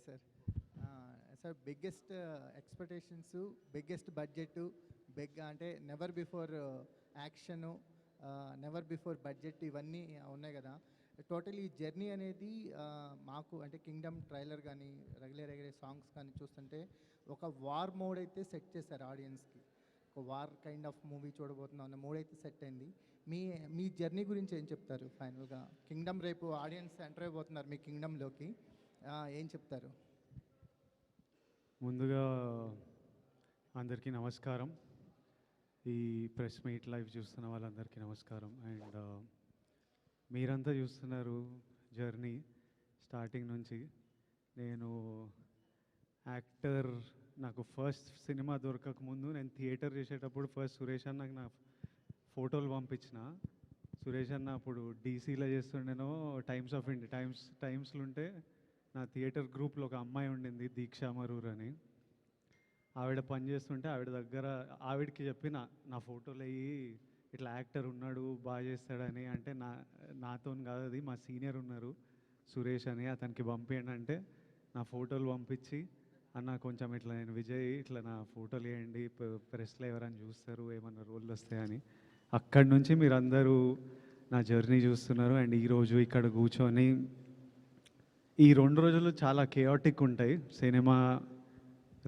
Sir. Sir biggest expectations, biggest budget, అంటే never before action, never before budget ఇవన్నీ ఉన్నాయి కదా. టోటల్ ఈ జర్నీ అనేది మాకు అంటే కింగ్డమ్ ట్రైలర్ కానీ రెగ్యులర్ సాంగ్స్ కానీ చూస్తుంటే ఒక వార్ మోడ్ అయితే సెట్ చేశారు ఆడియన్స్కి. ఒక వార్ కైండ్ ఆఫ్ మూవీ చూడబోతున్నాం అన్న మూడ్ అయితే సెట్ అయింది. మీ మీ జర్నీ గురించి ఏం చెప్తారు ఫైనల్గా? కింగ్డమ్ రేపు ఆడియన్స్ ఎంటర్ అయిపోతున్నారు మీ కింగ్డమ్లోకి, ఏం చెప్తారు? ముందుగా అందరికీ నమస్కారం. ఈ ప్రెస్ మీట్ లైవ్ చూస్తున్న వాళ్ళందరికీ నమస్కారం. అండ్ మీరంతా చూస్తున్నారు జర్నీ స్టార్టింగ్ నుంచి. నేను యాక్టర్, నాకు ఫస్ట్ సినిమా దొరకక ముందు నేను థియేటర్ చేసేటప్పుడు ఫస్ట్ సురేష్ అన్న నాకు నా ఫోటోలు పంపించిన. సురేష్ అన్న అప్పుడు డీసీలో చేస్తుండేనో టైమ్స్లో ఉంటే నా థియేటర్ గ్రూప్లో ఒక అమ్మాయి ఉండింది, దీక్షా మరూర్ అని. ఆవిడ పని చేస్తుంటే ఆవిడ దగ్గర ఆవిడకి చెప్పిన నా ఫోటోలు అయ్యి ఇట్లా యాక్టర్ ఉన్నాడు బాగా చేస్తాడని. అంటే నాతో కాదు, అది మా సీనియర్ ఉన్నారు సురేష్ అని, అతనికి పంపించండి అంటే నా ఫోటోలు పంపించి, అన్న కొంచెం ఇట్లా నేను విజయ్ ఇట్లా నా ఫోటోలు వేయండి, ప్రెస్లో ఎవరైనా చూస్తారు ఏమన్నా రోళ్ళు వస్తాయని. అక్కడి నుంచి మీరందరూ నా జర్నీ చూస్తున్నారు. అండ్ ఈరోజు ఇక్కడ కూర్చొని ఈ 2 రోజులు చాలా కేయాటిక్ ఉంటాయి. సినిమా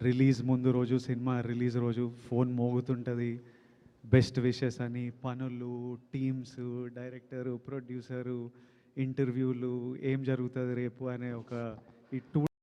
రిలీజ్ ముందు రోజు, సినిమా రిలీజ్ రోజు ఫోన్ మోగుతుంటుంది, బెస్ట్ విషెస్ అని, పనులు, టీమ్స్, డైరెక్టరు, ప్రొడ్యూసరు, ఇంటర్వ్యూలు, ఏం జరుగుతుంది రేపు అనే ఒక ఈ 2